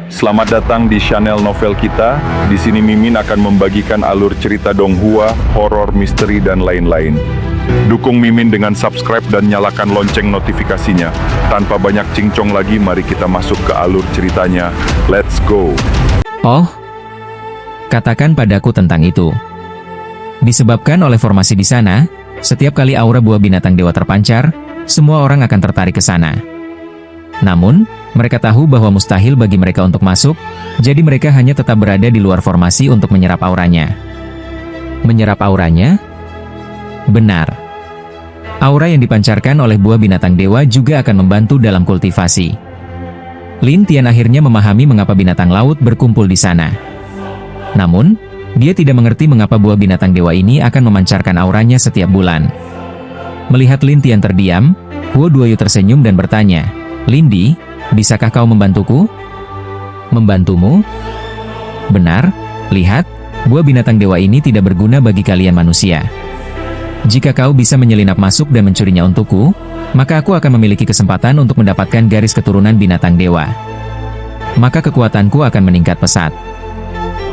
Selamat datang di channel novel kita. Di sini Mimin akan membagikan alur cerita donghua, horor, misteri, dan lain-lain. Dukung Mimin dengan subscribe dan nyalakan lonceng notifikasinya. Tanpa banyak cincong lagi, mari kita masuk ke alur ceritanya. Let's go! Oh, katakan padaku tentang itu. Disebabkan oleh formasi di sana, setiap kali aura buah binatang dewa terpancar, semua orang akan tertarik ke sana. Namun, mereka tahu bahwa mustahil bagi mereka untuk masuk, jadi mereka hanya tetap berada di luar formasi untuk menyerap auranya. Menyerap auranya? Benar. Aura yang dipancarkan oleh buah binatang dewa juga akan membantu dalam kultivasi. Lin Tian akhirnya memahami mengapa binatang laut berkumpul di sana. Namun, dia tidak mengerti mengapa buah binatang dewa ini akan memancarkan auranya setiap bulan. Melihat Lin Tian terdiam, Huo Duoyu tersenyum dan bertanya, "Lindi, bisakah kau membantuku?" "Membantumu?" "Benar, lihat, buah binatang dewa ini tidak berguna bagi kalian manusia. Jika kau bisa menyelinap masuk dan mencurinya untukku, maka aku akan memiliki kesempatan untuk mendapatkan garis keturunan binatang dewa. Maka kekuatanku akan meningkat pesat."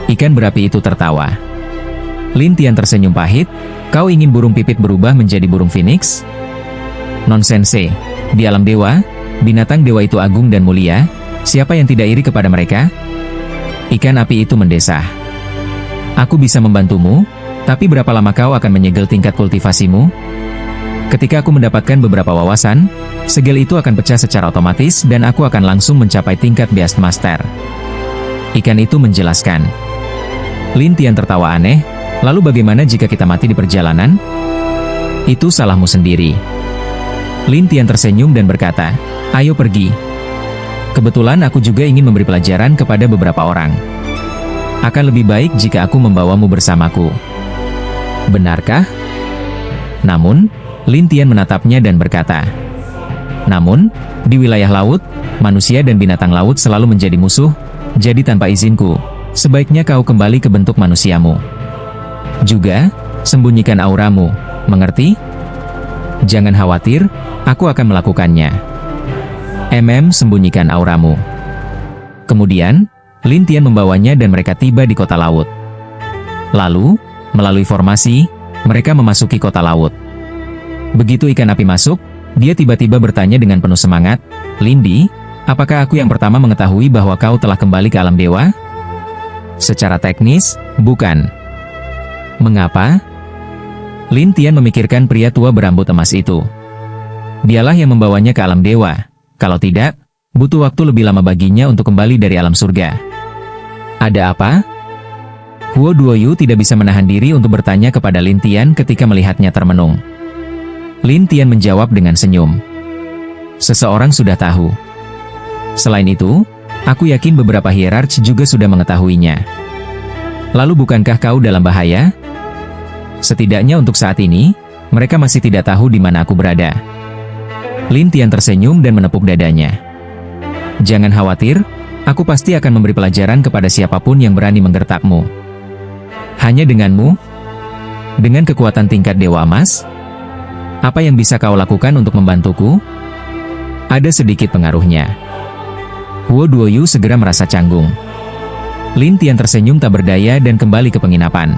Ikan berapi itu tertawa. Lin Tian tersenyum pahit, "Kau ingin burung pipit berubah menjadi burung phoenix? Nonsense, di alam dewa, binatang dewa itu agung dan mulia, siapa yang tidak iri kepada mereka?" Ikan api itu mendesah. "Aku bisa membantumu, tapi berapa lama kau akan menyegel tingkat kultivasimu? Ketika aku mendapatkan beberapa wawasan, segel itu akan pecah secara otomatis dan aku akan langsung mencapai tingkat Beastmaster." Ikan itu menjelaskan. Lin Tian tertawa aneh, "Lalu bagaimana jika kita mati di perjalanan?" "Itu salahmu sendiri." Lin Tian tersenyum dan berkata, "Ayo pergi. Kebetulan aku juga ingin memberi pelajaran kepada beberapa orang. Akan lebih baik jika aku membawamu bersamaku." "Benarkah?" Namun, Lin Tian menatapnya dan berkata, "Namun, di wilayah laut, manusia dan binatang laut selalu menjadi musuh, jadi tanpa izinku, sebaiknya kau kembali ke bentuk manusiamu. Juga, sembunyikan auramu, mengerti? Jangan khawatir, aku akan melakukannya. Sembunyikan auramu." Kemudian, Lin Tian membawanya dan mereka tiba di kota laut. Lalu, melalui formasi, mereka memasuki kota laut. Begitu ikan api masuk, dia tiba-tiba bertanya dengan penuh semangat, "Lindi, apakah aku yang pertama mengetahui bahwa kau telah kembali ke alam dewa?" "Secara teknis, bukan." "Mengapa?" Lin Tian memikirkan pria tua berambut emas itu. Dialah yang membawanya ke alam dewa. Kalau tidak, butuh waktu lebih lama baginya untuk kembali dari alam surga. "Ada apa?" Huo Duoyu tidak bisa menahan diri untuk bertanya kepada Lin Tian ketika melihatnya termenung. Lin Tian menjawab dengan senyum. "Seseorang sudah tahu. Selain itu, aku yakin beberapa hierarch juga sudah mengetahuinya. Lalu bukankah kau dalam bahaya?" "Setidaknya untuk saat ini, mereka masih tidak tahu di mana aku berada." Lin Tian tersenyum dan menepuk dadanya. "Jangan khawatir, aku pasti akan memberi pelajaran kepada siapapun yang berani menggertakmu. Hanya denganmu? Dengan kekuatan tingkat Dewa Emas? Apa yang bisa kau lakukan untuk membantuku?" "Ada sedikit pengaruhnya." Huo Duoyu segera merasa canggung. Lin Tian tersenyum tak berdaya dan kembali ke penginapan.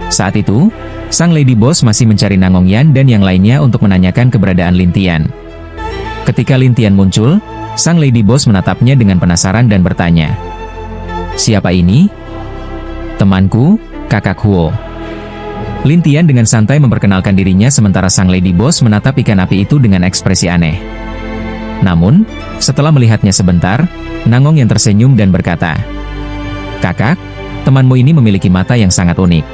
Saat itu, sang Lady Boss masih mencari Nangong Yan dan yang lainnya untuk menanyakan keberadaan Lin Tian. Ketika Lin Tian muncul, sang Lady Boss menatapnya dengan penasaran dan bertanya, "Siapa ini?" "Temanku, Kakak Huo." Lin Tian dengan santai memperkenalkan dirinya sementara sang Lady Boss menatap ikan api itu dengan ekspresi aneh. Namun, setelah melihatnya sebentar, Nangong yang tersenyum dan berkata, "Kakak, temanmu ini memiliki mata yang sangat unik.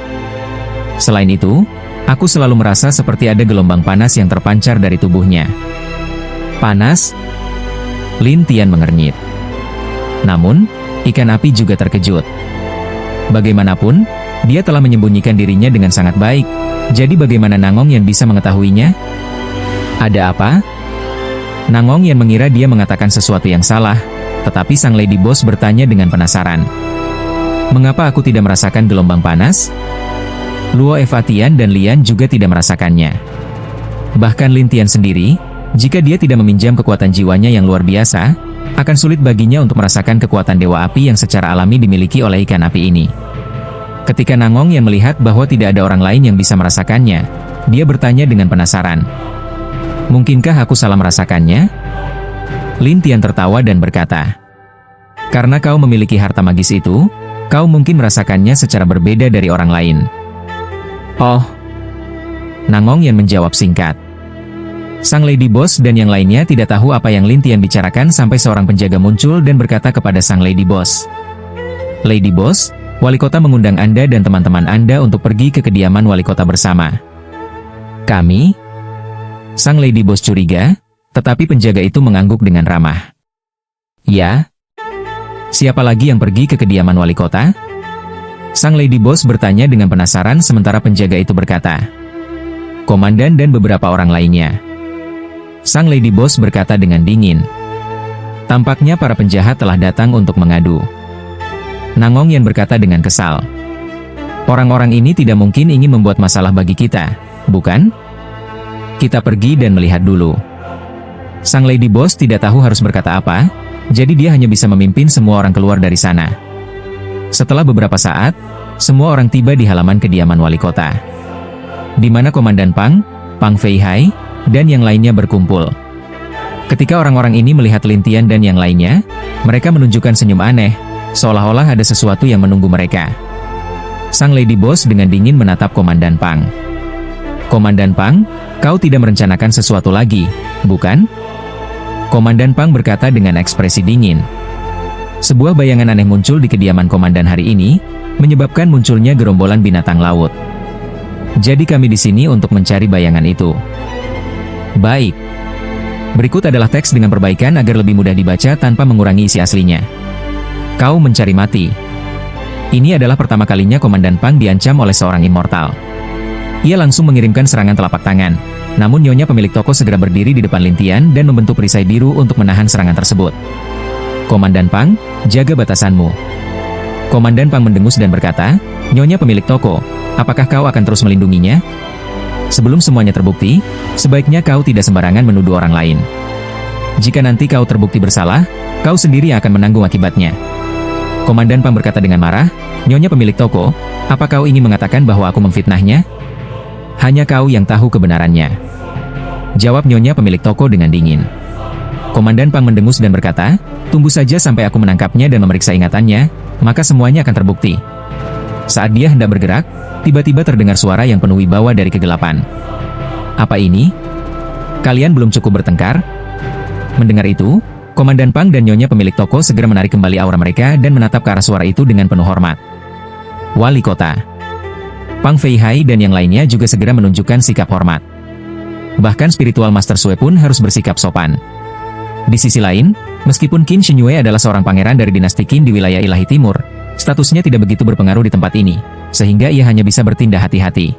Selain itu, aku selalu merasa seperti ada gelombang panas yang terpancar dari tubuhnya." "Panas?" Lin Tian mengernyit. Namun, ikan api juga terkejut. Bagaimanapun, dia telah menyembunyikan dirinya dengan sangat baik, jadi bagaimana Nangong yang bisa mengetahuinya? "Ada apa?" Nangong yang mengira dia mengatakan sesuatu yang salah, tetapi sang Lady Boss bertanya dengan penasaran, "Mengapa aku tidak merasakan gelombang panas?" Luo Evatian dan Lian juga tidak merasakannya. Bahkan Lin Tian sendiri, jika dia tidak meminjam kekuatan jiwanya yang luar biasa, akan sulit baginya untuk merasakan kekuatan dewa api yang secara alami dimiliki oleh ikan api ini. Ketika Nangongyan melihat bahwa tidak ada orang lain yang bisa merasakannya, dia bertanya dengan penasaran. Mungkinkah aku salah merasakannya? Lin Tian tertawa dan berkata, karena kau memiliki harta magis itu, kau mungkin merasakannya secara berbeda dari orang lain. Oh, Nangongyan menjawab singkat. Sang Lady Boss dan yang lainnya tidak tahu apa yang Lin Tian bicarakan sampai seorang penjaga muncul dan berkata kepada sang Lady Boss. Lady Boss, wali kota mengundang Anda dan teman-teman Anda untuk pergi ke kediaman wali kota bersama. Kami? Sang Lady Boss curiga, tetapi penjaga itu mengangguk dengan ramah. Ya? Siapa lagi yang pergi ke kediaman wali kota? Sang Lady Boss bertanya dengan penasaran sementara penjaga itu berkata, Komandan dan beberapa orang lainnya. Sang Lady Boss berkata dengan dingin, tampaknya para penjahat telah datang untuk mengadu. Nangongyan berkata dengan kesal, orang-orang ini tidak mungkin ingin membuat masalah bagi kita, bukan? Kita pergi dan melihat dulu. Sang Lady Boss tidak tahu harus berkata apa, jadi dia hanya bisa memimpin semua orang keluar dari sana. Setelah beberapa saat, semua orang tiba di halaman kediaman wali kota, di mana Komandan Pang, Pang Fei Hai, dan yang lainnya berkumpul. Ketika orang-orang ini melihat Lin Tian dan yang lainnya, mereka menunjukkan senyum aneh, seolah-olah ada sesuatu yang menunggu mereka. Sang Lady Boss dengan dingin menatap Komandan Pang. Komandan Pang, kau tidak merencanakan sesuatu lagi, bukan? Komandan Pang berkata dengan ekspresi dingin. Sebuah bayangan aneh muncul di kediaman komandan hari ini, menyebabkan munculnya gerombolan binatang laut. Jadi kami di sini untuk mencari bayangan itu. Baik. Berikut adalah teks dengan perbaikan agar lebih mudah dibaca tanpa mengurangi isi aslinya. Kau mencari mati. Ini adalah pertama kalinya Komandan Pang diancam oleh seorang immortal. Ia langsung mengirimkan serangan telapak tangan. Namun nyonya pemilik toko segera berdiri di depan Lin Tian dan membentuk perisai biru untuk menahan serangan tersebut. Komandan Pang, jaga batasanmu. Komandan Pang mendengus dan berkata, Nyonya pemilik toko, apakah kau akan terus melindunginya? Sebelum semuanya terbukti, sebaiknya kau tidak sembarangan menuduh orang lain. Jika nanti kau terbukti bersalah, kau sendiri akan menanggung akibatnya. Komandan Pang berkata dengan marah, Nyonya pemilik toko, apa kau ingin mengatakan bahwa aku memfitnahnya? Hanya kau yang tahu kebenarannya. Jawab Nyonya pemilik toko dengan dingin. Komandan Pang mendengus dan berkata, tunggu saja sampai aku menangkapnya dan memeriksa ingatannya, maka semuanya akan terbukti. Saat dia hendak bergerak, tiba-tiba terdengar suara yang penuh wibawa dari kegelapan. Apa ini? Kalian belum cukup bertengkar? Mendengar itu, Komandan Pang dan Nyonya pemilik toko segera menarik kembali aura mereka dan menatap ke arah suara itu dengan penuh hormat. Wali kota. Pang Fei Hai dan yang lainnya juga segera menunjukkan sikap hormat. Bahkan spiritual Master Sue pun harus bersikap sopan. Di sisi lain, meskipun Qin Shinyue adalah seorang pangeran dari dinasti Qin di wilayah Ilahi Timur, statusnya tidak begitu berpengaruh di tempat ini, sehingga ia hanya bisa bertindak hati-hati.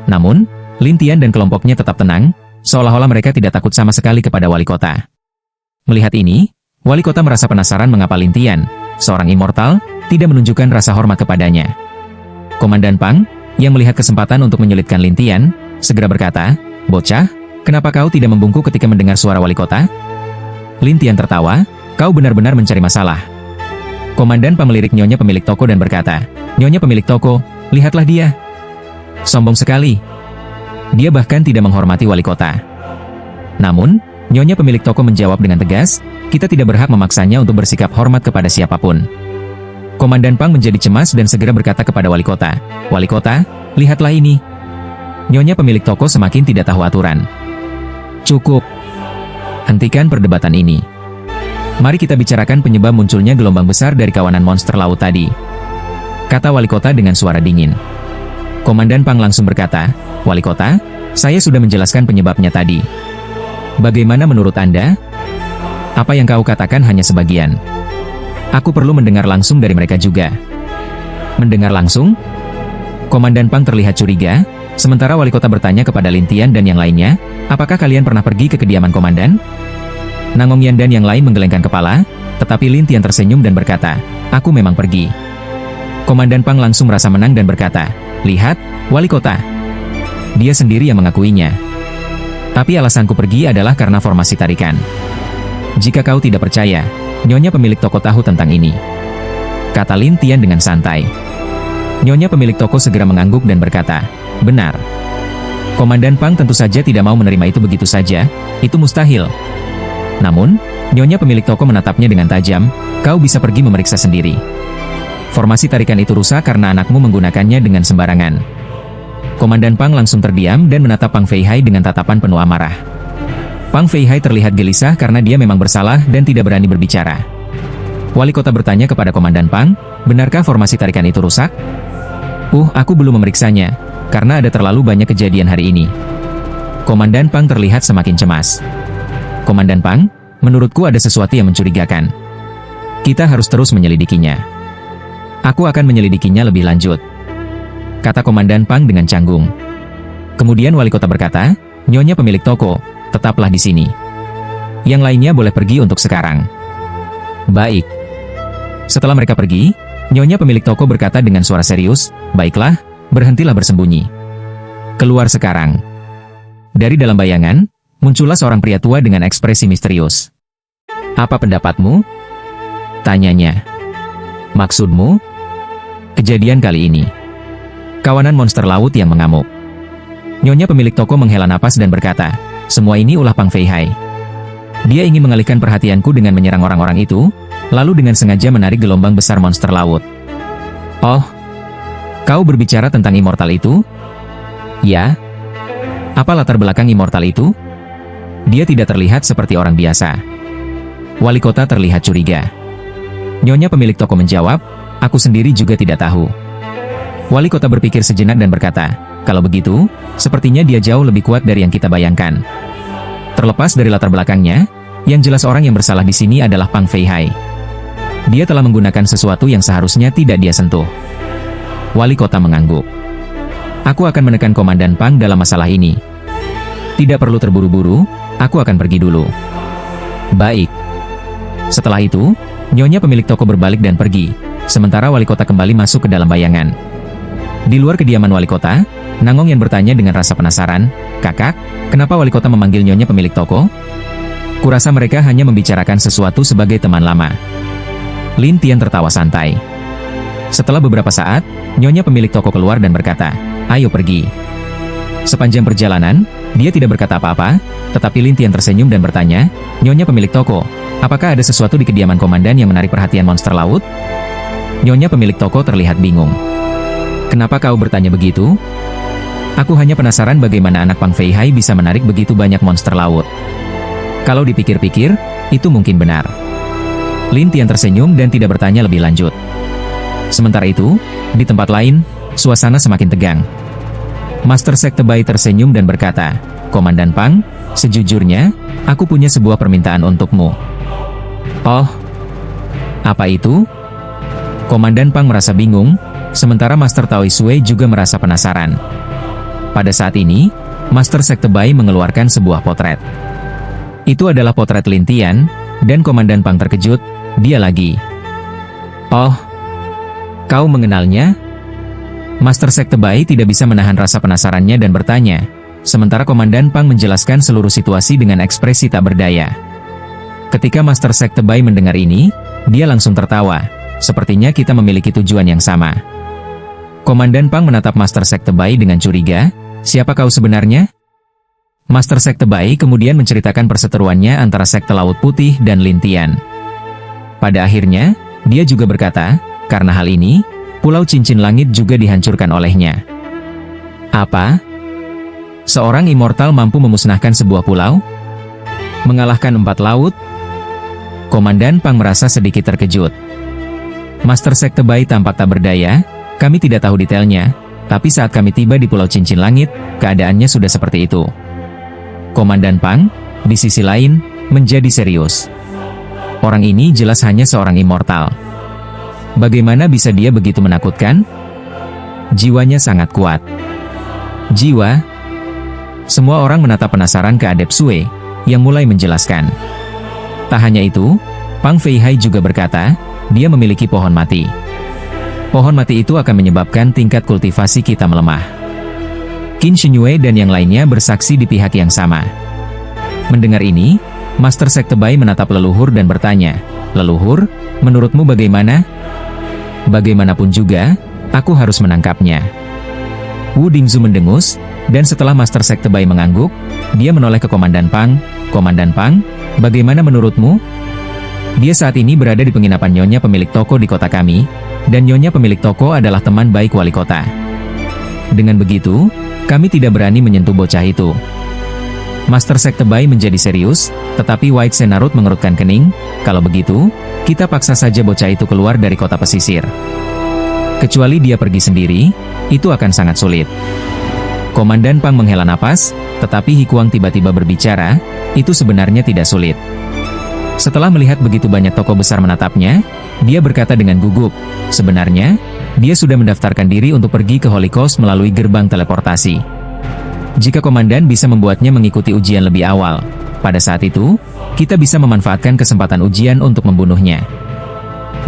Namun, Lin Tian dan kelompoknya tetap tenang, seolah-olah mereka tidak takut sama sekali kepada wali kota. Melihat ini, wali kota merasa penasaran mengapa Lin Tian, seorang immortal, tidak menunjukkan rasa hormat kepadanya. Komandan Pang, yang melihat kesempatan untuk menyulitkan Lin Tian, segera berkata, bocah, kenapa kau tidak membungkuk ketika mendengar suara wali kota? Lin Tian tertawa, kau benar-benar mencari masalah. Komandan Pang melirik Nyonya pemilik toko dan berkata, Nyonya pemilik toko, lihatlah dia. Sombong sekali. Dia bahkan tidak menghormati wali kota. Namun, Nyonya pemilik toko menjawab dengan tegas, kita tidak berhak memaksanya untuk bersikap hormat kepada siapapun. Komandan Pang menjadi cemas dan segera berkata kepada wali kota, Wali kota, lihatlah ini. Nyonya pemilik toko semakin tidak tahu aturan. Cukup. Hentikan perdebatan ini. Mari kita bicarakan penyebab munculnya gelombang besar dari kawanan monster laut tadi. Kata wali kota dengan suara dingin. Komandan Pang langsung berkata, Wali kota, saya sudah menjelaskan penyebabnya tadi. Bagaimana menurut Anda? Apa yang kau katakan hanya sebagian. Aku perlu mendengar langsung dari mereka juga. Mendengar langsung? Komandan Pang terlihat curiga, sementara wali kota bertanya kepada Lin Tian dan yang lainnya, apakah kalian pernah pergi ke kediaman komandan? Nangongyan dan yang lain menggelengkan kepala, tetapi Lin Tian tersenyum dan berkata, aku memang pergi. Komandan Pang langsung merasa menang dan berkata, lihat, wali kota. Dia sendiri yang mengakuinya. Tapi alasanku pergi adalah karena formasi tarikan. Jika kau tidak percaya, Nyonya pemilik toko tahu tentang ini, kata Lin Tian dengan santai. Nyonya pemilik toko segera mengangguk dan berkata, benar. Komandan Pang tentu saja tidak mau menerima itu begitu saja, itu mustahil. Namun, Nyonya pemilik toko menatapnya dengan tajam, kau bisa pergi memeriksa sendiri. Formasi tarikan itu rusak karena anakmu menggunakannya dengan sembarangan. Komandan Pang langsung terdiam dan menatap Pang Feihai dengan tatapan penuh amarah. Pang Feihai terlihat gelisah karena dia memang bersalah dan tidak berani berbicara. Wali kota bertanya kepada Komandan Pang, benarkah formasi tarikan itu rusak? Aku belum memeriksanya, karena ada terlalu banyak kejadian hari ini. Komandan Pang terlihat semakin cemas. Komandan Pang, menurutku ada sesuatu yang mencurigakan. Kita harus terus menyelidikinya. Aku akan menyelidikinya lebih lanjut, kata Komandan Pang dengan canggung. Kemudian wali kota berkata, Nyonya pemilik toko, tetaplah di sini. Yang lainnya boleh pergi untuk sekarang. Baik. Setelah mereka pergi, Nyonya pemilik toko berkata dengan suara serius, baiklah, berhentilah bersembunyi. Keluar sekarang. Dari dalam bayangan, muncullah seorang pria tua dengan ekspresi misterius. Apa pendapatmu? Tanyanya. Maksudmu? Kejadian kali ini. Kawanan monster laut yang mengamuk. Nyonya pemilik toko menghela napas dan berkata, semua ini ulah Pang Feihai. Dia ingin mengalihkan perhatianku dengan menyerang orang-orang itu, lalu dengan sengaja menarik gelombang besar monster laut. Oh, kau berbicara tentang immortal itu? Ya. Apa latar belakang immortal itu? Dia tidak terlihat seperti orang biasa. Wali kota terlihat curiga. Nyonya pemilik toko menjawab, aku sendiri juga tidak tahu. Wali kota berpikir sejenak dan berkata, kalau begitu, sepertinya dia jauh lebih kuat dari yang kita bayangkan. Terlepas dari latar belakangnya, yang jelas orang yang bersalah di sini adalah Pang Feihai. Dia telah menggunakan sesuatu yang seharusnya tidak dia sentuh. Wali kota mengangguk. Aku akan menekan Komandan Pang dalam masalah ini. Tidak perlu terburu-buru, aku akan pergi dulu. Baik. Setelah itu, Nyonya pemilik toko berbalik dan pergi, sementara wali kota kembali masuk ke dalam bayangan. Di luar kediaman wali kota, Nangong yang bertanya dengan rasa penasaran, kakak, kenapa wali kota memanggil Nyonya pemilik toko? Kurasa mereka hanya membicarakan sesuatu sebagai teman lama. Lin Tian tertawa santai. Setelah beberapa saat, Nyonya pemilik toko keluar dan berkata, ayo pergi. Sepanjang perjalanan, dia tidak berkata apa-apa, tetapi Lin Tian tersenyum dan bertanya, Nyonya pemilik toko, apakah ada sesuatu di kediaman komandan yang menarik perhatian monster laut? Nyonya pemilik toko terlihat bingung. Kenapa kau bertanya begitu? Aku hanya penasaran bagaimana anak Pang Feihai bisa menarik begitu banyak monster laut. Kalau dipikir-pikir, itu mungkin benar. Lin Tian tersenyum dan tidak bertanya lebih lanjut. Sementara itu, di tempat lain, suasana semakin tegang. Master Sekte Bai tersenyum dan berkata, Komandan Pang, sejujurnya, aku punya sebuah permintaan untukmu. Oh, apa itu? Komandan Pang merasa bingung, sementara Master Tao Sui juga merasa penasaran. Pada saat ini, Master Sekte Bai mengeluarkan sebuah potret. Itu adalah potret Lin Tian, dan Komandan Pang terkejut, dia lagi. Oh, kau mengenalnya? Master Sekte Bai tidak bisa menahan rasa penasarannya dan bertanya, sementara Komandan Pang menjelaskan seluruh situasi dengan ekspresi tak berdaya. Ketika Master Sekte Bai mendengar ini, dia langsung tertawa, sepertinya kita memiliki tujuan yang sama. Komandan Pang menatap Master Sekte Bai dengan curiga, siapa kau sebenarnya? Master Sekte Bai kemudian menceritakan perseteruannya antara Sekte Laut Putih dan Lin Tian. Pada akhirnya, dia juga berkata, karena hal ini, Pulau Cincin Langit juga dihancurkan olehnya. Apa? Seorang immortal mampu memusnahkan sebuah pulau? Mengalahkan 4 laut? Komandan Pang merasa sedikit terkejut. Master Sekte Bai tampak tak berdaya, kami tidak tahu detailnya, tapi saat kami tiba di Pulau Cincin Langit, keadaannya sudah seperti itu. Komandan Pang, di sisi lain, menjadi serius. Orang ini jelas hanya seorang immortal. Bagaimana bisa dia begitu menakutkan? Jiwanya sangat kuat. Jiwa? Semua orang menatap penasaran ke Adep Sui, yang mulai menjelaskan. Tak hanya itu, Pang Feihai juga berkata, dia memiliki pohon mati. Pohon mati itu akan menyebabkan tingkat kultivasi kita melemah. Qin Shinyue dan yang lainnya bersaksi di pihak yang sama. Mendengar ini, Master Sekte Bai menatap leluhur dan bertanya, "Leluhur, menurutmu bagaimana?" "Bagaimanapun juga, aku harus menangkapnya." Wu Dingzu mendengus, dan setelah Master Sekte Bai mengangguk, dia menoleh ke Komandan Pang. "Komandan Pang, bagaimana menurutmu?" "Dia saat ini berada di penginapan Nyonya pemilik toko di kota kami, dan Nyonya pemilik toko adalah teman baik wali kota. Dengan begitu, kami tidak berani menyentuh bocah itu." Master Sekte Bai menjadi serius, tetapi White Senarut mengerutkan kening. "Kalau begitu, kita paksa saja bocah itu keluar dari kota pesisir. Kecuali dia pergi sendiri, itu akan sangat sulit." Komandan Pang menghela napas, tetapi Hikuang tiba-tiba berbicara, "Itu sebenarnya tidak sulit." Setelah melihat begitu banyak tokoh besar menatapnya, dia berkata dengan gugup, "Sebenarnya, dia sudah mendaftarkan diri untuk pergi ke Holy Coast melalui gerbang teleportasi. Jika komandan bisa membuatnya mengikuti ujian lebih awal, pada saat itu, kita bisa memanfaatkan kesempatan ujian untuk membunuhnya.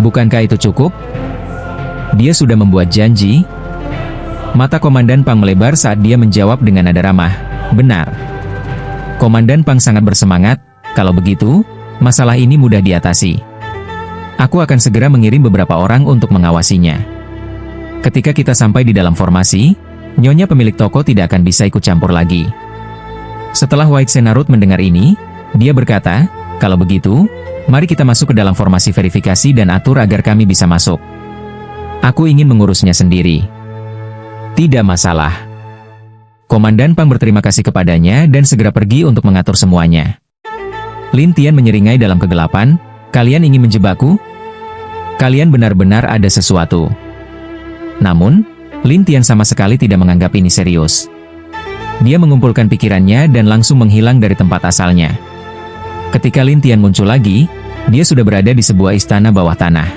Bukankah itu cukup?" "Dia sudah membuat janji?" Mata Komandan Pang melebar saat dia menjawab dengan nada ramah, "Benar." Komandan Pang sangat bersemangat, "Kalau begitu, masalah ini mudah diatasi. Aku akan segera mengirim beberapa orang untuk mengawasinya. Ketika kita sampai di dalam formasi, Nyonya pemilik toko tidak akan bisa ikut campur lagi." Setelah White Senarut mendengar ini, dia berkata, "Kalau begitu, mari kita masuk ke dalam formasi verifikasi dan atur agar kami bisa masuk. Aku ingin mengurusnya sendiri." "Tidak masalah." Komandan Pang berterima kasih kepadanya dan segera pergi untuk mengatur semuanya. Lin Tian menyeringai dalam kegelapan, "Kalian ingin menjebakku? Kalian benar-benar ada sesuatu." Namun, Lin Tian sama sekali tidak menganggap ini serius. Dia mengumpulkan pikirannya dan langsung menghilang dari tempat asalnya. Ketika Lin Tian muncul lagi, dia sudah berada di sebuah istana bawah tanah.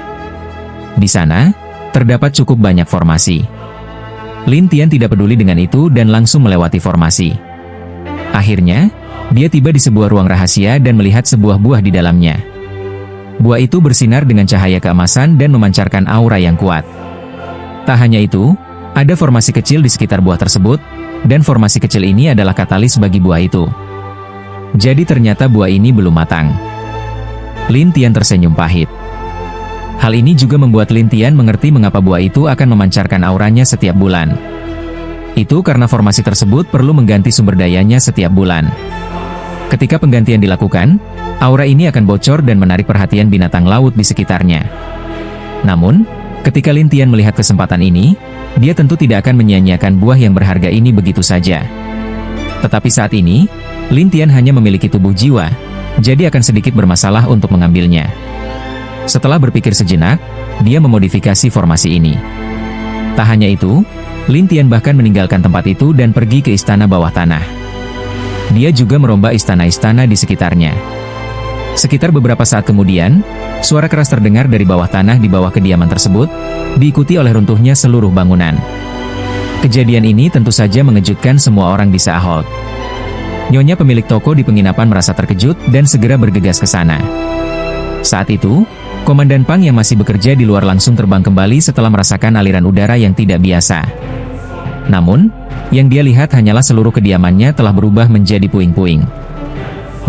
Di sana, terdapat cukup banyak formasi. Lin Tian tidak peduli dengan itu dan langsung melewati formasi. Akhirnya, dia tiba di sebuah ruang rahasia dan melihat sebuah buah di dalamnya. Buah itu bersinar dengan cahaya keemasan dan memancarkan aura yang kuat. Tak hanya itu, ada formasi kecil di sekitar buah tersebut, dan formasi kecil ini adalah katalis bagi buah itu. Jadi ternyata buah ini belum matang. Lin Tian tersenyum pahit. Hal ini juga membuat Lin Tian mengerti mengapa buah itu akan memancarkan auranya setiap bulan. Itu karena formasi tersebut perlu mengganti sumber dayanya setiap bulan. Ketika penggantian dilakukan, aura ini akan bocor dan menarik perhatian binatang laut di sekitarnya. Namun, ketika Lin Tian melihat kesempatan ini, dia tentu tidak akan menyia-nyiakan buah yang berharga ini begitu saja. Tetapi saat ini, Lin Tian hanya memiliki tubuh jiwa, jadi akan sedikit bermasalah untuk mengambilnya. Setelah berpikir sejenak, dia memodifikasi formasi ini. Tak hanya itu, Lin Tian bahkan meninggalkan tempat itu dan pergi ke istana bawah tanah. Dia juga merombak istana-istana di sekitarnya. Sekitar beberapa saat kemudian, suara keras terdengar dari bawah tanah di bawah kediaman tersebut, diikuti oleh runtuhnya seluruh bangunan. Kejadian ini tentu saja mengejutkan semua orang di Saahold. Nyonya pemilik toko di penginapan merasa terkejut dan segera bergegas ke sana. Saat itu, Komandan Pang yang masih bekerja di luar langsung terbang kembali setelah merasakan aliran udara yang tidak biasa. Namun, yang dia lihat hanyalah seluruh kediamannya telah berubah menjadi puing-puing.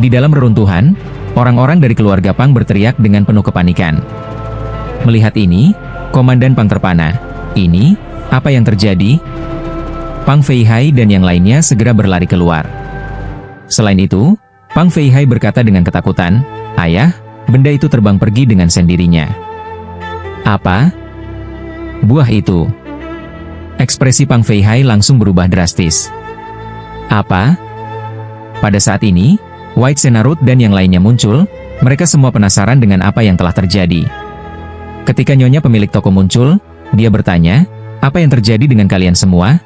Di dalam reruntuhan, orang-orang dari keluarga Pang berteriak dengan penuh kepanikan. Melihat ini, Komandan Pang terpana. "Ini, apa yang terjadi?" Pang Feihai dan yang lainnya segera berlari keluar. Selain itu, Pang Feihai berkata dengan ketakutan, "Ayah, benda itu terbang pergi dengan sendirinya." "Apa? Buah itu?" Ekspresi Pang Feihai langsung berubah drastis. "Apa?" Pada saat ini, White Senarut dan yang lainnya muncul, mereka semua penasaran dengan apa yang telah terjadi. Ketika Nyonya pemilik toko muncul, dia bertanya, "Apa yang terjadi dengan kalian semua?"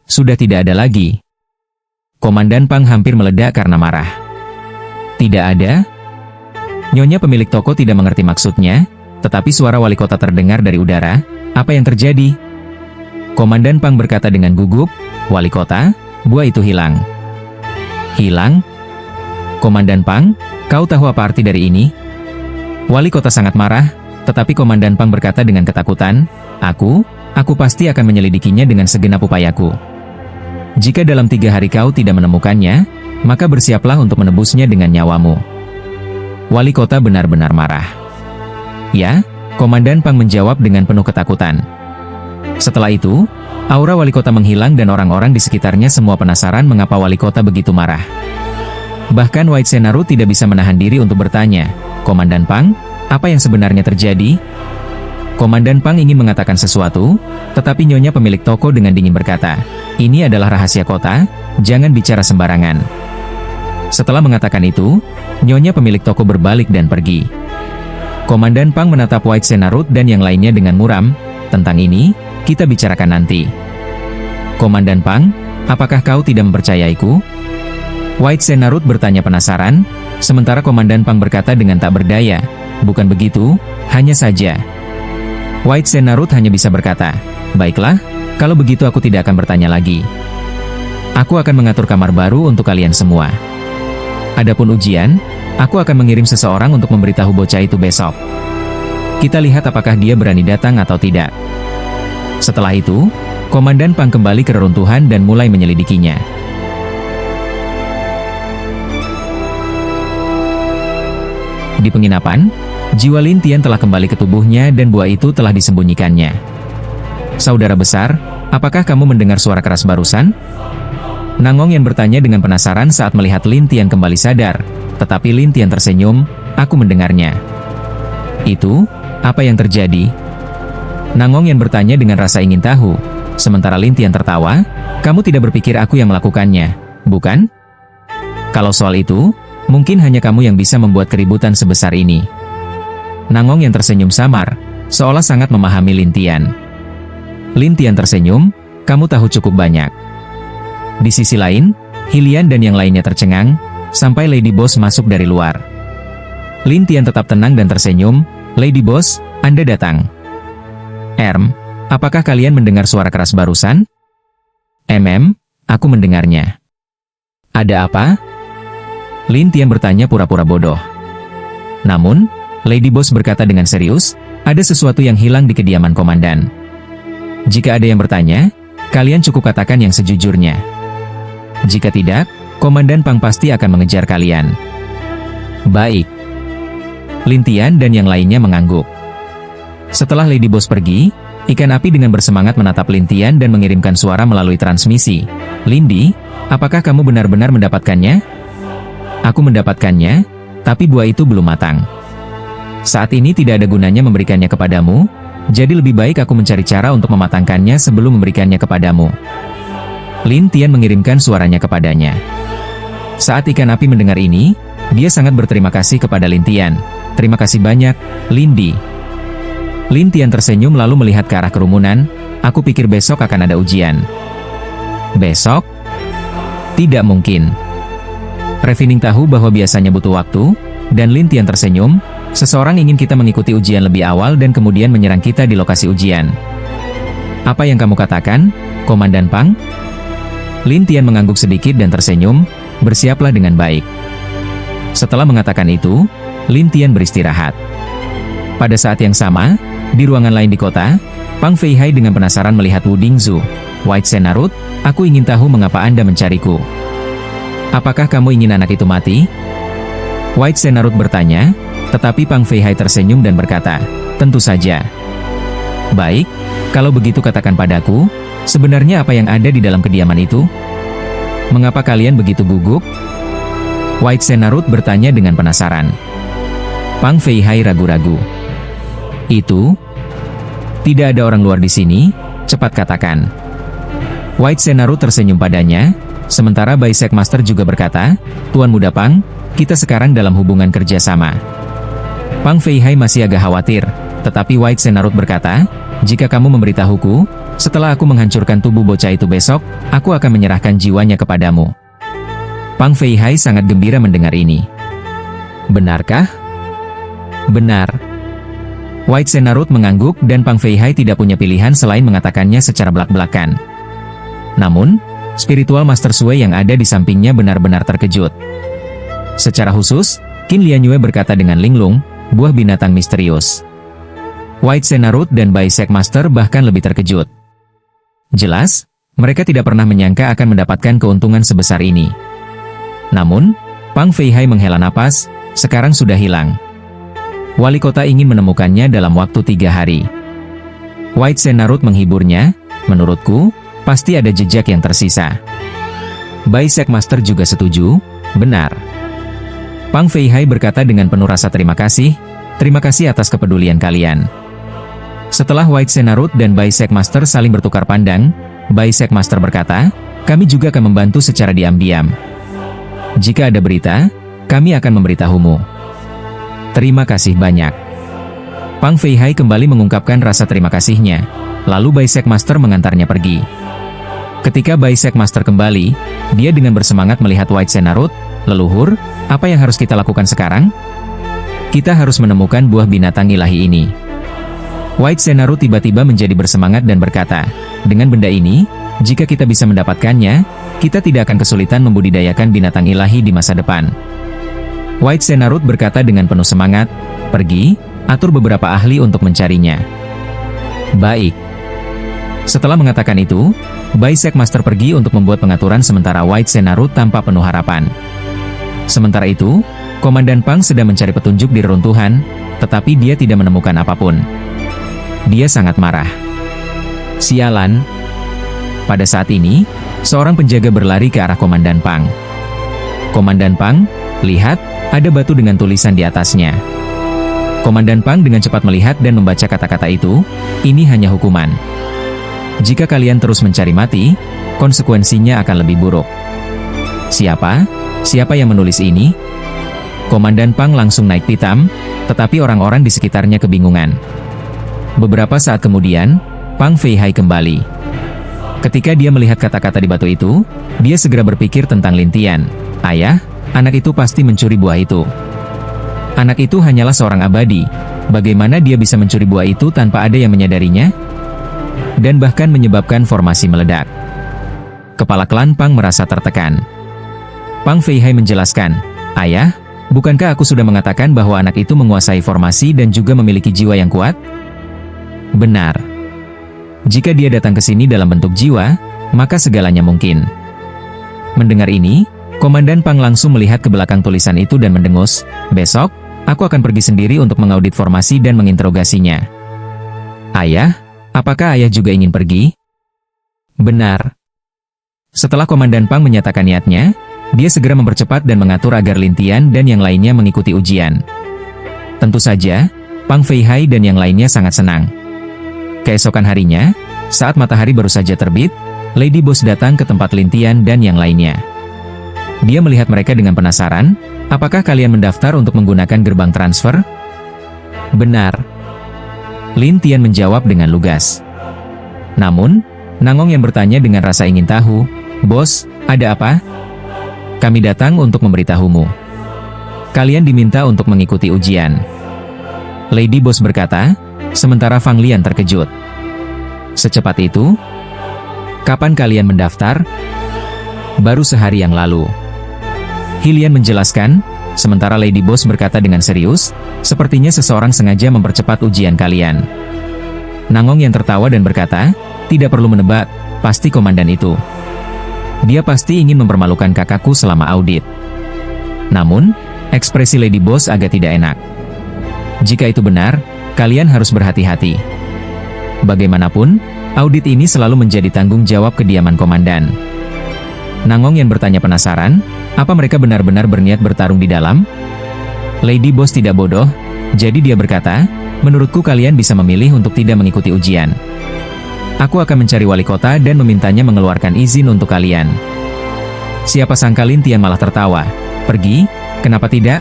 "Sudah tidak ada lagi." Komandan Pang hampir meledak karena marah. "Tidak ada?" Nyonya pemilik toko tidak mengerti maksudnya, tetapi suara wali kota terdengar dari udara. "Apa yang terjadi?" Komandan Pang berkata dengan gugup, "Wali kota, buah itu hilang." "Hilang?" "Komandan Pang, kau tahu apa arti dari ini?" Wali kota sangat marah, tetapi Komandan Pang berkata dengan ketakutan, Aku pasti akan menyelidikinya dengan segenap upayaku. Jika dalam 3 hari kau tidak menemukannya, maka bersiaplah untuk menebusnya dengan nyawamu. Wali kota benar-benar marah. Ya, Komandan Pang menjawab dengan penuh ketakutan. Setelah itu, aura wali kota menghilang dan orang-orang di sekitarnya semua penasaran mengapa wali kota begitu marah. Bahkan White Sennaru tidak bisa menahan diri untuk bertanya, "Komandan Pang, apa yang sebenarnya terjadi?" Komandan Pang ingin mengatakan sesuatu, tetapi nyonya pemilik toko dengan dingin berkata, "Ini adalah rahasia kota, jangan bicara sembarangan." Setelah mengatakan itu, nyonya pemilik toko berbalik dan pergi. Komandan Pang menatap White Sennaru dan yang lainnya dengan muram, "Tentang ini, kita bicarakan nanti." "Komandan Pang, apakah kau tidak mempercayaiku?" White Sennaru bertanya penasaran, sementara Komandan Pang berkata dengan tak berdaya, "Bukan begitu, hanya saja." White Sennaru hanya bisa berkata, "Baiklah, kalau begitu aku tidak akan bertanya lagi. Aku akan mengatur kamar baru untuk kalian semua. Adapun ujian, aku akan mengirim seseorang untuk memberitahu bocah itu besok. Kita lihat apakah dia berani datang atau tidak." Setelah itu, Komandan Pang kembali ke reruntuhan dan mulai menyelidikinya. Di penginapan, jiwa Lin Tian telah kembali ke tubuhnya dan buah itu telah disembunyikannya. "Saudara besar, apakah kamu mendengar suara keras barusan?" Nangong yang bertanya dengan penasaran saat melihat Lin Tian kembali sadar, tetapi Lin Tian tersenyum, "Aku mendengarnya." "Itu, apa yang terjadi?" Nangong yang bertanya dengan rasa ingin tahu, sementara Lin Tian tertawa, "Kamu tidak berpikir aku yang melakukannya, bukan? Kalau soal itu, mungkin hanya kamu yang bisa membuat keributan sebesar ini." Nangong yang tersenyum samar, seolah sangat memahami Lin Tian. Lin Tian tersenyum, "Kamu tahu cukup banyak." Di sisi lain, Hilian dan yang lainnya tercengang, sampai Lady Boss masuk dari luar. Lin Tian tetap tenang dan tersenyum, "Lady Boss, Anda datang." Apakah kalian mendengar suara keras barusan?" Aku mendengarnya." "Ada apa?" Lin Tian bertanya pura-pura bodoh. Namun, Lady Boss berkata dengan serius, "Ada sesuatu yang hilang di kediaman komandan. Jika ada yang bertanya, kalian cukup katakan yang sejujurnya. Jika tidak, Komandan Pang pasti akan mengejar kalian." "Baik." Lin Tian dan yang lainnya mengangguk. Setelah Lady Boss pergi, ikan api dengan bersemangat menatap Lin Tian dan mengirimkan suara melalui transmisi. "Lindi, apakah kamu benar-benar mendapatkannya?" "Aku mendapatkannya, tapi buah itu belum matang. Saat ini tidak ada gunanya memberikannya kepadamu, jadi lebih baik aku mencari cara untuk mematangkannya sebelum memberikannya kepadamu." Lin Tian mengirimkan suaranya kepadanya. Saat ikan api mendengar ini, dia sangat berterima kasih kepada Lin Tian. "Terima kasih banyak, Lindi." Lin Tian tersenyum lalu melihat ke arah kerumunan, "Aku pikir besok akan ada ujian." "Besok? Tidak mungkin." Refining tahu bahwa biasanya butuh waktu, dan Lin Tian tersenyum, "Seseorang ingin kita mengikuti ujian lebih awal dan kemudian menyerang kita di lokasi ujian." "Apa yang kamu katakan, Komandan Pang?" Lin Tian mengangguk sedikit dan tersenyum, "Bersiaplah dengan baik." Setelah mengatakan itu, Lin Tian beristirahat. Pada saat yang sama, di ruangan lain di kota, Pang Feihai dengan penasaran melihat Wu Dingzu. "White Sennaru, aku ingin tahu mengapa Anda mencariku. Apakah kamu ingin anak itu mati?" White Sennaru bertanya, tetapi Pang Feihai tersenyum dan berkata, "Tentu saja." "Baik, kalau begitu katakan padaku, sebenarnya apa yang ada di dalam kediaman itu? Mengapa kalian begitu gugup?" White Sennaru bertanya dengan penasaran. Pang Feihai ragu-ragu. "Itu? Tidak ada orang luar di sini, cepat katakan." White Sennaru tersenyum padanya, sementara Baisek Master juga berkata, "Tuan Muda Pang, kita sekarang dalam hubungan kerjasama." Pang Feihai masih agak khawatir, tetapi White Sennaru berkata, "Jika kamu memberitahuku, setelah aku menghancurkan tubuh bocah itu besok, aku akan menyerahkan jiwanya kepadamu." Pang Feihai sangat gembira mendengar ini. "Benarkah?" "Benar." White Sennaru mengangguk dan Pang Feihai tidak punya pilihan selain mengatakannya secara belak-belakan. Namun, spiritual Master Sui yang ada di sampingnya benar-benar terkejut. Secara khusus, Qin Lianyue berkata dengan linglung, "Buah binatang misterius." White Sennaru dan Baisek Master bahkan lebih terkejut. Jelas, mereka tidak pernah menyangka akan mendapatkan keuntungan sebesar ini. Namun, Pang Feihai menghela napas, sekarang sudah hilang. Wali kota ingin menemukannya dalam waktu 3 hari. White Senarut menghiburnya, menurutku, pasti ada jejak yang tersisa. Baisek Master juga setuju, benar. Pang Feihai berkata dengan penuh rasa terima kasih atas kepedulian kalian. Setelah White Senarut dan Baisek Master saling bertukar pandang, Baisek Master berkata, kami juga akan membantu secara diam-diam. Jika ada berita, kami akan memberitahumu. Terima kasih banyak. Pang Feihai kembali mengungkapkan rasa terima kasihnya, lalu Baisek Master mengantarnya pergi. Ketika Baisek Master kembali, dia dengan bersemangat melihat White Senarut, leluhur, apa yang harus kita lakukan sekarang? Kita harus menemukan buah binatang ilahi ini. White Senarut tiba-tiba menjadi bersemangat dan berkata, dengan benda ini, jika kita bisa mendapatkannya, kita tidak akan kesulitan membudidayakan binatang ilahi di masa depan. White Senarut berkata dengan penuh semangat, pergi, atur beberapa ahli untuk mencarinya. Baik. Setelah mengatakan itu, Baisek Master pergi untuk membuat pengaturan sementara White Senarut tanpa penuh harapan. Sementara itu, Komandan Pang sedang mencari petunjuk di reruntuhan, tetapi dia tidak menemukan apapun. Dia sangat marah. Sialan. Pada saat ini, seorang penjaga berlari ke arah Komandan Pang. Komandan Pang, lihat, ada batu dengan tulisan di atasnya. Komandan Pang dengan cepat melihat dan membaca kata-kata itu, ini hanya hukuman. Jika kalian terus mencari mati, konsekuensinya akan lebih buruk. Siapa? Siapa yang menulis ini? Komandan Pang langsung naik pitam, tetapi orang-orang di sekitarnya kebingungan. Beberapa saat kemudian, Pang Feihai kembali. Ketika dia melihat kata-kata di batu itu, dia segera berpikir tentang Lin Tian. Ayah, anak itu pasti mencuri buah itu. Anak itu hanyalah seorang abadi. Bagaimana dia bisa mencuri buah itu tanpa ada yang menyadarinya? Dan bahkan menyebabkan formasi meledak. Kepala klan Pang merasa tertekan. Pang Feihai menjelaskan, ayah, bukankah aku sudah mengatakan bahwa anak itu menguasai formasi dan juga memiliki jiwa yang kuat? Benar. Jika dia datang ke sini dalam bentuk jiwa, maka segalanya mungkin. Mendengar ini, Komandan Pang langsung melihat ke belakang tulisan itu dan mendengus, besok, aku akan pergi sendiri untuk mengaudit formasi dan menginterogasinya. Ayah, apakah ayah juga ingin pergi? Benar. Setelah Komandan Pang menyatakan niatnya, dia segera mempercepat dan mengatur agar Lin Tian dan yang lainnya mengikuti ujian. Tentu saja, Pang Feihai dan yang lainnya sangat senang. Keesokan harinya, saat matahari baru saja terbit, Lady Boss datang ke tempat Lin Tian dan yang lainnya. Dia melihat mereka dengan penasaran, apakah kalian mendaftar untuk menggunakan gerbang transfer? Benar. Lin Tian menjawab dengan lugas. Namun, Nangong yang bertanya dengan rasa ingin tahu, Bos, ada apa? Kami datang untuk memberitahumu. Kalian diminta untuk mengikuti ujian. Lady Boss berkata, sementara Fang Lian terkejut. Secepat itu? Kapan kalian mendaftar? Baru sehari yang lalu. Hilian menjelaskan, sementara Lady Boss berkata dengan serius, sepertinya seseorang sengaja mempercepat ujian kalian. Nangong yang tertawa dan berkata, tidak perlu menebak, pasti komandan itu. Dia pasti ingin mempermalukan kakakku selama audit. Namun, ekspresi Lady Boss agak tidak enak. Jika itu benar, kalian harus berhati-hati. Bagaimanapun, audit ini selalu menjadi tanggung jawab kediaman komandan. Nangong yang bertanya penasaran, apa mereka benar-benar berniat bertarung di dalam? Lady Boss tidak bodoh, jadi dia berkata, menurutku kalian bisa memilih untuk tidak mengikuti ujian. Aku akan mencari wali kota dan memintanya mengeluarkan izin untuk kalian. Siapa sangka Lin Tian malah tertawa. Pergi? Kenapa tidak?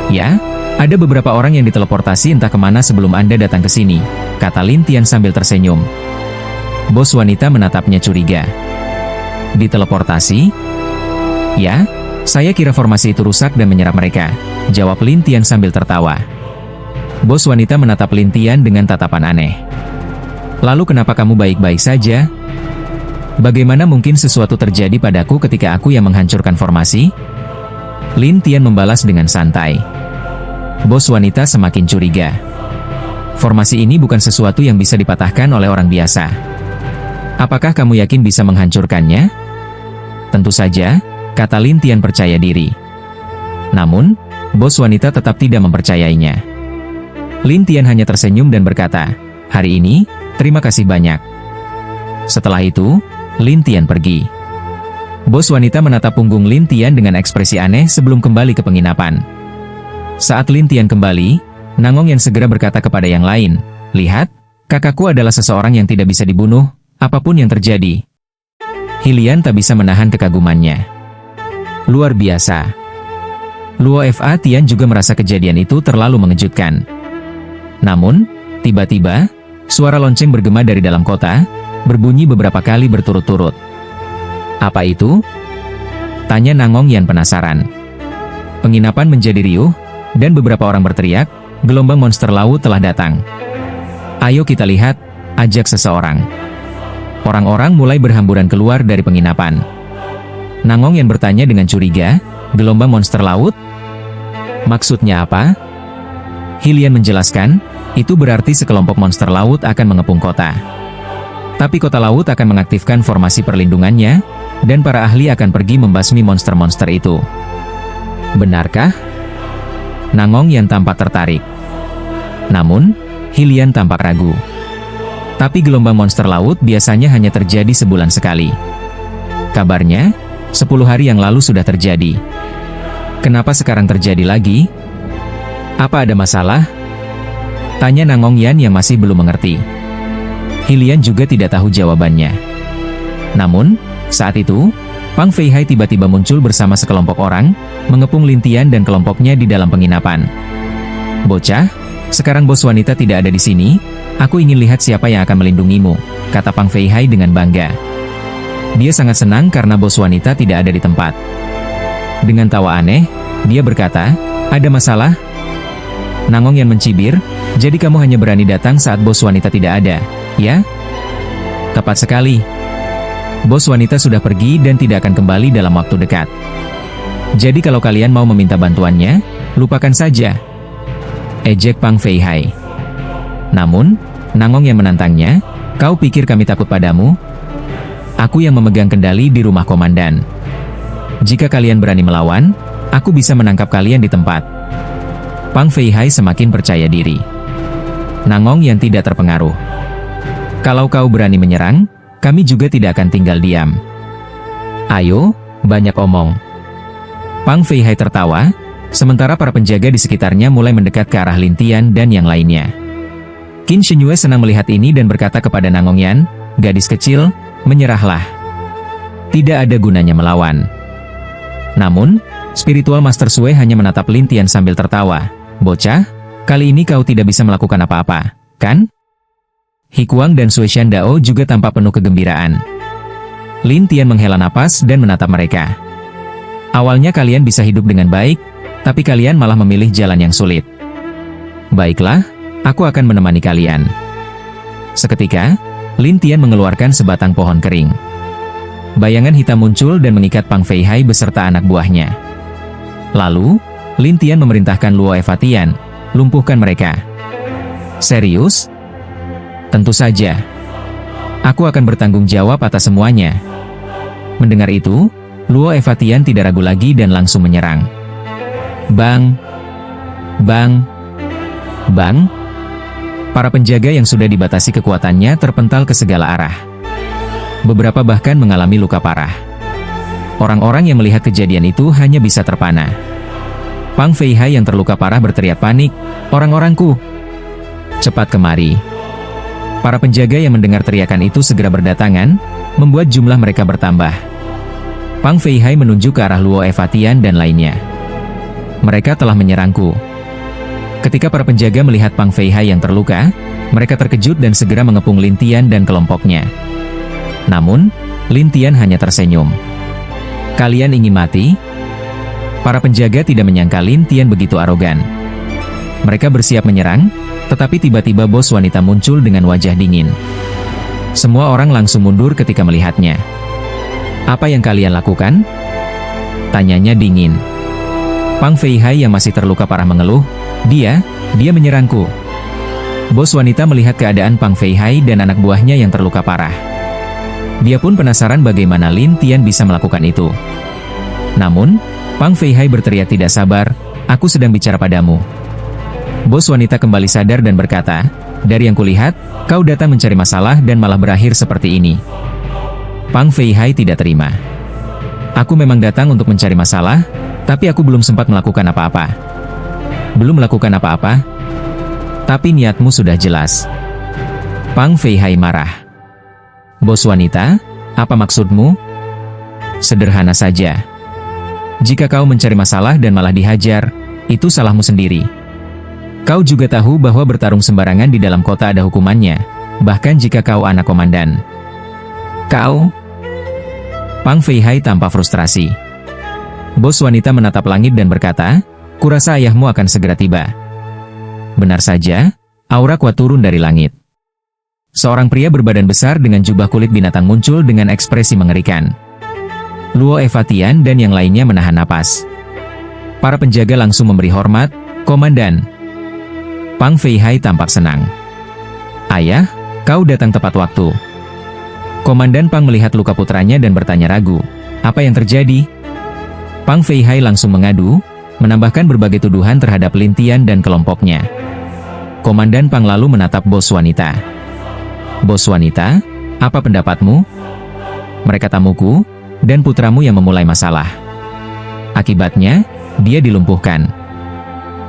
Ya, ada beberapa orang yang diteleportasi entah kemana sebelum Anda datang ke sini, kata Lin Tian sambil tersenyum. Bos wanita menatapnya curiga. Diteleportasi? Ya, saya kira formasi itu rusak dan menyerap mereka, jawab Lin Tian sambil tertawa. Bos wanita menatap Lin Tian dengan tatapan aneh. Lalu kenapa kamu baik-baik saja? Bagaimana mungkin sesuatu terjadi padaku ketika aku yang menghancurkan formasi? Lin Tian membalas dengan santai. Bos wanita semakin curiga. Formasi ini bukan sesuatu yang bisa dipatahkan oleh orang biasa. Apakah kamu yakin bisa menghancurkannya? Tentu saja, kata Lin Tian percaya diri. Namun, bos wanita tetap tidak mempercayainya. Lin Tian hanya tersenyum dan berkata, "Hari ini, terima kasih banyak." Setelah itu, Lin Tian pergi. Bos wanita menatap punggung Lin Tian dengan ekspresi aneh sebelum kembali ke penginapan. Saat Lin Tian kembali, Nangong Yan segera berkata kepada yang lain, "Lihat, kakakku adalah seseorang yang tidak bisa dibunuh, apapun yang terjadi." Hilian tak bisa menahan kekagumannya. Luar biasa. Luo Fa Tian juga merasa kejadian itu terlalu mengejutkan. Namun, tiba-tiba, suara lonceng bergema dari dalam kota, berbunyi beberapa kali berturut-turut. "Apa itu?" tanya Nangong Yan penasaran. Penginapan menjadi riuh, dan beberapa orang berteriak, "Gelombang monster laut telah datang. Ayo kita lihat," ajak seseorang. Orang-orang mulai berhamburan keluar dari penginapan. Nangong Yan bertanya dengan curiga, "Gelombang monster laut? Maksudnya apa?" Hilian menjelaskan, itu berarti sekelompok monster laut akan mengepung kota. Tapi kota laut akan mengaktifkan formasi perlindungannya, dan para ahli akan pergi membasmi monster-monster itu. Benarkah? Nangong Yan tampak tertarik. Namun, Hilian tampak ragu. Tapi gelombang monster laut biasanya hanya terjadi sebulan sekali. Kabarnya, 10 hari yang lalu sudah terjadi. Kenapa sekarang terjadi lagi? Apa ada masalah? Tanya Nangong Yan yang masih belum mengerti. Hilian juga tidak tahu jawabannya. Namun, saat itu, Pang Feihai tiba-tiba muncul bersama sekelompok orang, mengepung Lin Tian dan kelompoknya di dalam penginapan. "Bocah, sekarang bos wanita tidak ada di sini, aku ingin lihat siapa yang akan melindungimu," kata Pang Feihai dengan bangga. Dia sangat senang karena bos wanita tidak ada di tempat. Dengan tawa aneh, dia berkata, "Ada masalah?" Nangong Yan mencibir, "Jadi kamu hanya berani datang saat bos wanita tidak ada, ya?" "Tepat sekali. Bos wanita sudah pergi dan tidak akan kembali dalam waktu dekat. Jadi kalau kalian mau meminta bantuannya, lupakan saja," ejek Pang Feihai. Namun, Nangong Yan menantangnya, "Kau pikir kami takut padamu? Aku yang memegang kendali di rumah komandan. Jika kalian berani melawan, aku bisa menangkap kalian di tempat." Pang Feihai semakin percaya diri. Nangong Yan tidak terpengaruh. "Kalau kau berani menyerang, kami juga tidak akan tinggal diam. Ayo, banyak omong." Pang Feihai tertawa, sementara para penjaga di sekitarnya mulai mendekat ke arah Lin Tian dan yang lainnya. Qin Shenyue senang melihat ini dan berkata kepada Nangong Yan, "Gadis kecil, menyerahlah. Tidak ada gunanya melawan." Namun, Spiritual Master Sue hanya menatap Lin Tian sambil tertawa. "Bocah, kali ini kau tidak bisa melakukan apa-apa, kan?" Hikuang dan Sui Shandao juga tampak penuh kegembiraan. Lin Tian menghela napas dan menatap mereka. "Awalnya kalian bisa hidup dengan baik, tapi kalian malah memilih jalan yang sulit. Baiklah, aku akan menemani kalian." Seketika, Lin Tian mengeluarkan sebatang pohon kering. Bayangan hitam muncul dan mengikat Pang Feihai beserta anak buahnya. Lalu, Lin Tian memerintahkan Luo Fa Tian, "Lumpuhkan mereka." "Serius?" "Tentu saja. Aku akan bertanggung jawab atas semuanya." Mendengar itu, Luo Fa Tian tidak ragu lagi dan langsung menyerang. Bang! Bang! Bang! Para penjaga yang sudah dibatasi kekuatannya terpental ke segala arah. Beberapa bahkan mengalami luka parah. Orang-orang yang melihat kejadian itu hanya bisa terpana. Pang Feihai yang terluka parah berteriak panik, "Orang-orangku! Cepat kemari!" Para penjaga yang mendengar teriakan itu segera berdatangan, membuat jumlah mereka bertambah. Pang Feihai menunjuk ke arah Luo Fa Tian dan lainnya. "Mereka telah menyerangku." Ketika para penjaga melihat Pang Feihai yang terluka, mereka terkejut dan segera mengepung Lin Tian dan kelompoknya. Namun, Lin Tian hanya tersenyum. "Kalian ingin mati?" Para penjaga tidak menyangka Lin Tian begitu arogan. Mereka bersiap menyerang, tetapi tiba-tiba bos wanita muncul dengan wajah dingin. Semua orang langsung mundur ketika melihatnya. "Apa yang kalian lakukan?" tanyanya dingin. Pang Feihai yang masih terluka parah mengeluh, Dia menyerangku." Bos wanita melihat keadaan Pang Feihai dan anak buahnya yang terluka parah. Dia pun penasaran bagaimana Lin Tian bisa melakukan itu. Namun, Pang Feihai berteriak tidak sabar, "Aku sedang bicara padamu." Bos wanita kembali sadar dan berkata, "Dari yang kulihat, kau datang mencari masalah dan malah berakhir seperti ini." Pang Feihai tidak terima. "Aku memang datang untuk mencari masalah, tapi aku belum sempat melakukan apa-apa." "Belum melakukan apa-apa? Tapi niatmu sudah jelas." Pang Feihai marah. "Bos wanita, apa maksudmu?" "Sederhana saja. Jika kau mencari masalah dan malah dihajar, itu salahmu sendiri. Kau juga tahu bahwa bertarung sembarangan di dalam kota ada hukumannya, bahkan jika kau anak komandan." "Kau?" Pang Feihai tampak frustrasi. Bos wanita menatap langit dan berkata, "Kurasa ayahmu akan segera tiba." Benar saja, aura kuat turun dari langit. Seorang pria berbadan besar dengan jubah kulit binatang muncul dengan ekspresi mengerikan. Luo Evatian dan yang lainnya menahan napas. Para penjaga langsung memberi hormat, "Komandan." Pang Feihai tampak senang. "Ayah, kau datang tepat waktu." Komandan Pang melihat luka putranya dan bertanya ragu, "Apa yang terjadi?" Pang Feihai langsung mengadu, menambahkan berbagai tuduhan terhadap Lin Tian dan kelompoknya. Komandan Pang lalu menatap bos wanita. "Bos wanita, apa pendapatmu? Mereka tamuku, dan putramu yang memulai masalah. Akibatnya, dia dilumpuhkan.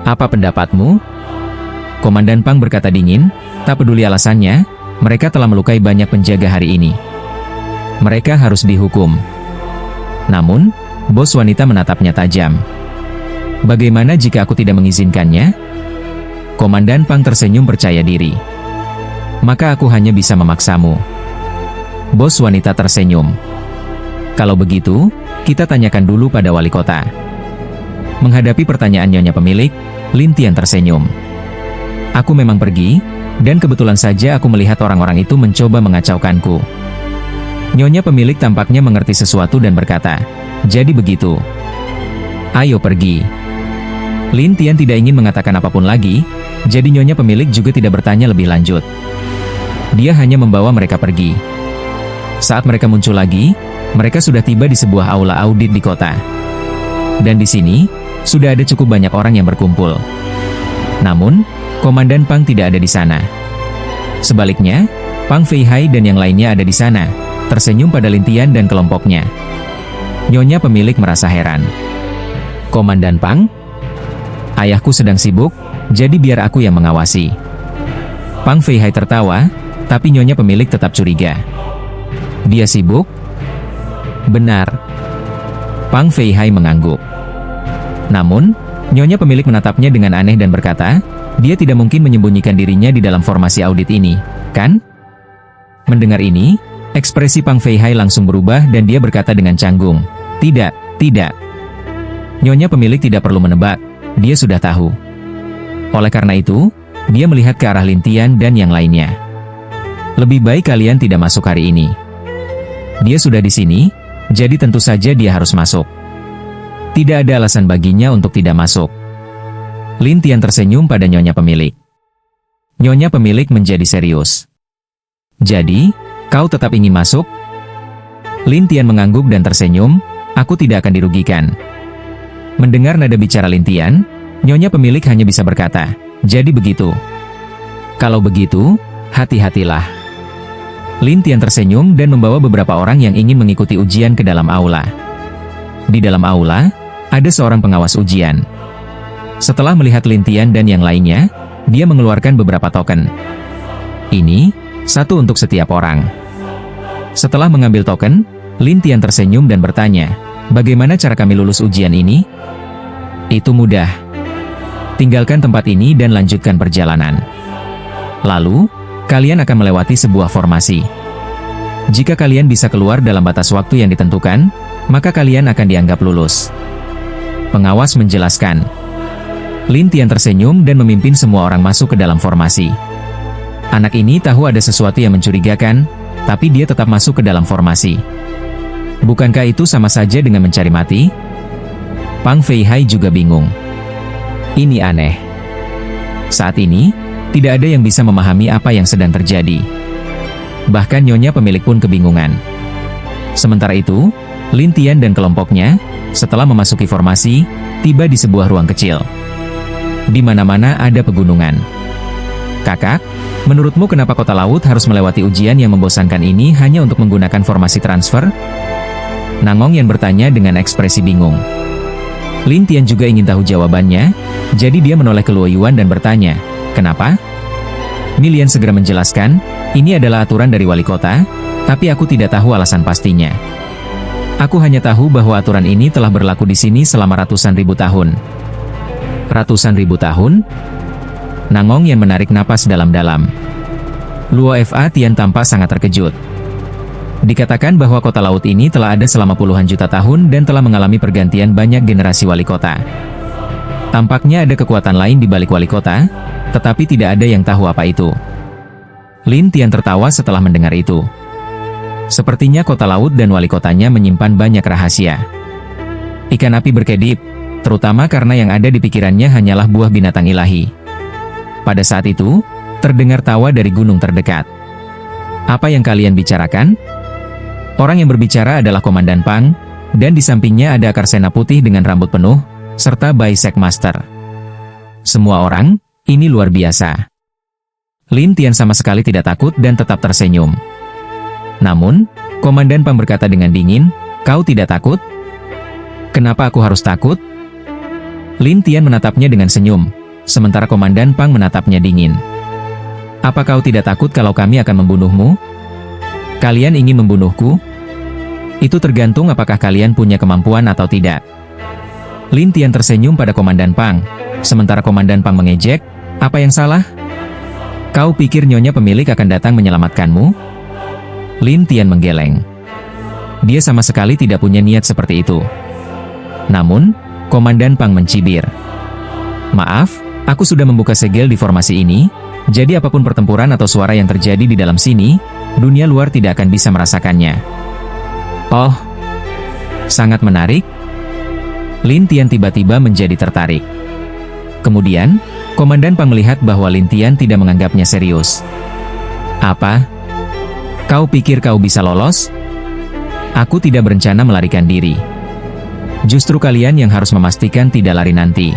Apa pendapatmu?" Komandan Pang berkata dingin, "Tak peduli alasannya, mereka telah melukai banyak penjaga hari ini. Mereka harus dihukum." Namun, bos wanita menatapnya tajam. "Bagaimana jika aku tidak mengizinkannya?" Komandan Pang tersenyum percaya diri. "Maka aku hanya bisa memaksamu." Bos wanita tersenyum. "Kalau begitu, kita tanyakan dulu pada wali kota." Menghadapi pertanyaan nyonya pemilik, Lin Tian tersenyum. "Aku memang pergi, dan kebetulan saja aku melihat orang-orang itu mencoba mengacaukanku." Nyonya pemilik tampaknya mengerti sesuatu dan berkata, "Jadi begitu. Ayo pergi." Lin Tian tidak ingin mengatakan apapun lagi, jadi nyonya pemilik juga tidak bertanya lebih lanjut. Dia hanya membawa mereka pergi. Saat mereka muncul lagi, mereka sudah tiba di sebuah aula audit di kota. Dan di sini, sudah ada cukup banyak orang yang berkumpul. Namun, Komandan Pang tidak ada di sana. Sebaliknya, Pang Feihai dan yang lainnya ada di sana, tersenyum pada Lin Tian dan kelompoknya. Nyonya pemilik merasa heran. "Komandan Pang? Ayahku sedang sibuk, jadi biar aku yang mengawasi." Pang Feihai tertawa, tapi nyonya pemilik tetap curiga. "Dia sibuk?" "Benar." Pang Feihai mengangguk. Namun, nyonya pemilik menatapnya dengan aneh dan berkata, "Dia tidak mungkin menyembunyikan dirinya di dalam formasi audit ini, kan?" Mendengar ini, ekspresi Pang Feihai langsung berubah dan dia berkata dengan canggung, "Tidak, tidak." Nyonya pemilik tidak perlu menebak, dia sudah tahu. Oleh karena itu, dia melihat ke arah Lin Tian dan yang lainnya. "Lebih baik kalian tidak masuk hari ini. Dia sudah di sini, jadi tentu saja dia harus masuk. Tidak ada alasan baginya untuk tidak masuk." Lin Tian tersenyum pada nyonya pemilik. Nyonya pemilik menjadi serius. "Jadi, kau tetap ingin masuk?" Lin Tian mengangguk dan tersenyum, "Aku tidak akan dirugikan." Mendengar nada bicara Lin Tian, nyonya pemilik hanya bisa berkata, "Jadi begitu." "Kalau begitu, hati-hatilah." Lin Tian tersenyum dan membawa beberapa orang yang ingin mengikuti ujian ke dalam aula. Di dalam aula, ada seorang pengawas ujian. Setelah melihat Lin Tian dan yang lainnya, dia mengeluarkan beberapa token. "Ini, satu untuk setiap orang." Setelah mengambil token, Lin Tian tersenyum dan bertanya, "Bagaimana cara kami lulus ujian ini?" "Itu mudah. Tinggalkan tempat ini dan lanjutkan perjalanan. Lalu, kalian akan melewati sebuah formasi. Jika kalian bisa keluar dalam batas waktu yang ditentukan, maka kalian akan dianggap lulus." Pengawas menjelaskan. Lin Tian tersenyum dan memimpin semua orang masuk ke dalam formasi. Anak ini tahu ada sesuatu yang mencurigakan, tapi dia tetap masuk ke dalam formasi. Bukankah itu sama saja dengan mencari mati? Pang Feihai juga bingung. Ini aneh. Saat ini, tidak ada yang bisa memahami apa yang sedang terjadi. Bahkan nyonya pemilik pun kebingungan. Sementara itu, Lin Tian dan kelompoknya, setelah memasuki formasi, tiba di sebuah ruang kecil. Di mana-mana ada pegunungan. Kakak, menurutmu kenapa kota laut harus melewati ujian yang membosankan ini hanya untuk menggunakan formasi transfer? Nangong Yan bertanya dengan ekspresi bingung. Lin Tian juga ingin tahu jawabannya, jadi dia menoleh ke Luo Yuan dan bertanya, kenapa? Milian segera menjelaskan, ini adalah aturan dari wali kota, tapi aku tidak tahu alasan pastinya. Aku hanya tahu bahwa aturan ini telah berlaku di sini selama ratusan ribu tahun. Ratusan ribu tahun? Nangong Yan menarik napas dalam-dalam. Luo Fa Tian tampak sangat terkejut. Dikatakan bahwa kota laut ini telah ada selama puluhan juta tahun dan telah mengalami pergantian banyak generasi wali kota. Tampaknya ada kekuatan lain di balik wali kota, tetapi tidak ada yang tahu apa itu. Lin Tian tertawa setelah mendengar itu. Sepertinya kota laut dan wali kotanya menyimpan banyak rahasia. Ikan api berkedip, terutama karena yang ada di pikirannya hanyalah buah binatang ilahi. Pada saat itu, terdengar tawa dari gunung terdekat. Apa yang kalian bicarakan? Orang yang berbicara adalah Komandan Pang, dan di sampingnya ada Akarsena putih dengan rambut penuh, serta Baisek Master. Semua orang, ini luar biasa. Lin Tian sama sekali tidak takut dan tetap tersenyum. Namun, Komandan Pang berkata dengan dingin, kau tidak takut? Kenapa aku harus takut? Lin Tian menatapnya dengan senyum, sementara Komandan Pang menatapnya dingin. Apa kau tidak takut kalau kami akan membunuhmu? Kalian ingin membunuhku? Itu tergantung apakah kalian punya kemampuan atau tidak. Lin Tian tersenyum pada Komandan Pang, sementara Komandan Pang mengejek, apa yang salah? Kau pikir Nyonya pemilik akan datang menyelamatkanmu? Lin Tian menggeleng. Dia sama sekali tidak punya niat seperti itu. Namun, Komandan Pang mencibir. Maaf, aku sudah membuka segel di formasi ini, jadi apapun pertempuran atau suara yang terjadi di dalam sini, dunia luar tidak akan bisa merasakannya. Oh, sangat menarik. Lin Tian tiba-tiba menjadi tertarik. Kemudian, Komandan Pang melihat bahwa Lin Tian tidak menganggapnya serius. Apa? Kau pikir kau bisa lolos? Aku tidak berencana melarikan diri. Justru kalian yang harus memastikan tidak lari nanti.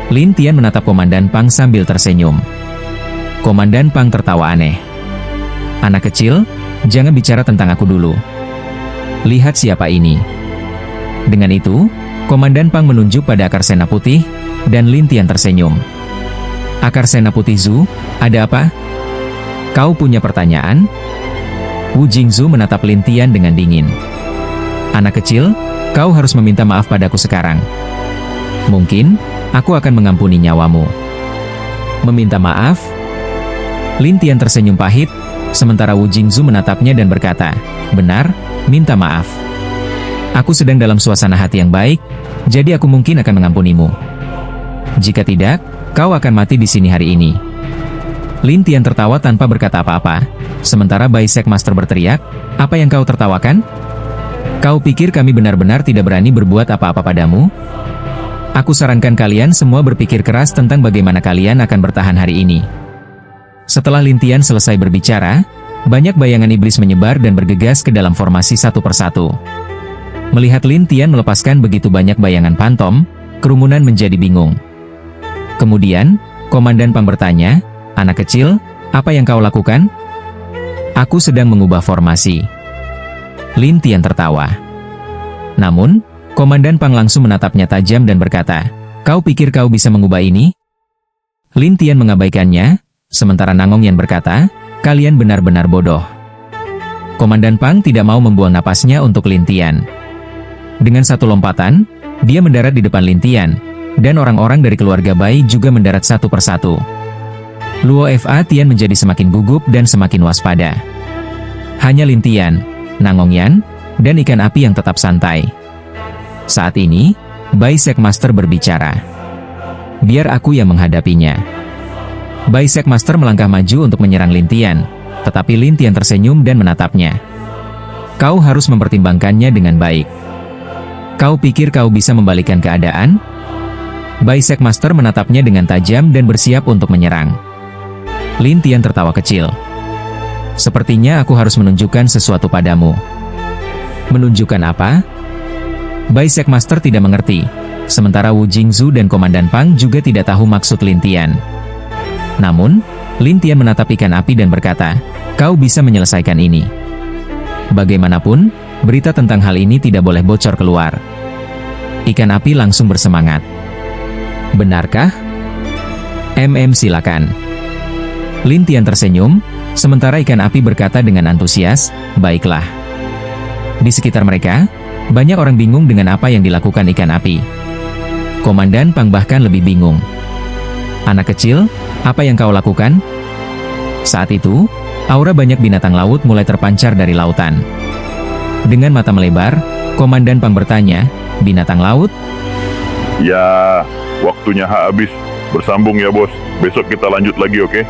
Lin Tian menatap Komandan Pang sambil tersenyum. Komandan Pang tertawa aneh. Anak kecil, jangan bicara tentang aku dulu. Lihat siapa ini. Dengan itu, Komandan Pang menunjuk pada Akarsena putih, dan Lin Tian tersenyum. Akarsena putih Zhu, ada apa? Kau punya pertanyaan? Wu Jingzhu menatap Lin Tian dengan dingin. Anak kecil, kau harus meminta maaf padaku sekarang. Mungkin, aku akan mengampuni nyawamu. Meminta maaf? Lin Tian tersenyum pahit, sementara Wu Jingzhu menatapnya dan berkata, benar, minta maaf. Aku sedang dalam suasana hati yang baik, jadi aku mungkin akan mengampunimu. Jika tidak, kau akan mati di sini hari ini. Lin Tian tertawa tanpa berkata apa-apa, sementara Baisek Master berteriak, apa yang kau tertawakan? Kau pikir kami benar-benar tidak berani berbuat apa-apa padamu? Aku sarankan kalian semua berpikir keras tentang bagaimana kalian akan bertahan hari ini. Setelah Lin Tian selesai berbicara, banyak bayangan iblis menyebar dan bergegas ke dalam formasi satu persatu. Melihat Lin Tian melepaskan begitu banyak bayangan pantom, kerumunan menjadi bingung. Kemudian, Komandan Pang bertanya, anak kecil, apa yang kau lakukan? Aku sedang mengubah formasi. Lin Tian tertawa. Namun, Komandan Pang langsung menatapnya tajam dan berkata, kau pikir kau bisa mengubah ini? Lin Tian mengabaikannya, sementara Nangong Yan berkata, kalian benar-benar bodoh. Komandan Pang tidak mau membuang napasnya untuk Lin Tian. Dengan satu lompatan, dia mendarat di depan Lin Tian, dan orang-orang dari keluarga Bai juga mendarat satu persatu. Luo Fa Tian menjadi semakin gugup dan semakin waspada. Hanya Lin Tian, Nangong Yan, dan ikan api yang tetap santai. Saat ini, Baisek Master berbicara. Biar aku yang menghadapinya. Baisek Master melangkah maju untuk menyerang Lin Tian, tetapi Lin Tian tersenyum dan menatapnya. Kau harus mempertimbangkannya dengan baik. Kau pikir kau bisa membalikkan keadaan? Baisek Master menatapnya dengan tajam dan bersiap untuk menyerang. Lin Tian tertawa kecil. Sepertinya aku harus menunjukkan sesuatu padamu. Menunjukkan apa? Baisek Master tidak mengerti. Sementara Wu Jingzu dan Komandan Pang juga tidak tahu maksud Lin Tian. Namun, Lin Tian menatap ikan api dan berkata, "Kau bisa menyelesaikan ini." Bagaimanapun, berita tentang hal ini tidak boleh bocor keluar. Ikan api langsung bersemangat. "Benarkah?" Silakan." Lin Tian tersenyum, sementara ikan api berkata dengan antusias, "Baiklah." Di sekitar mereka, banyak orang bingung dengan apa yang dilakukan ikan api. Komandan Pang bahkan lebih bingung. "Anak kecil, apa yang kau lakukan?" Saat itu, aura banyak binatang laut mulai terpancar dari lautan. Dengan mata melebar, Komandan Pang bertanya, "Binatang laut?" Ya, waktunya habis. Bersambung ya bos. Besok kita lanjut lagi, oke?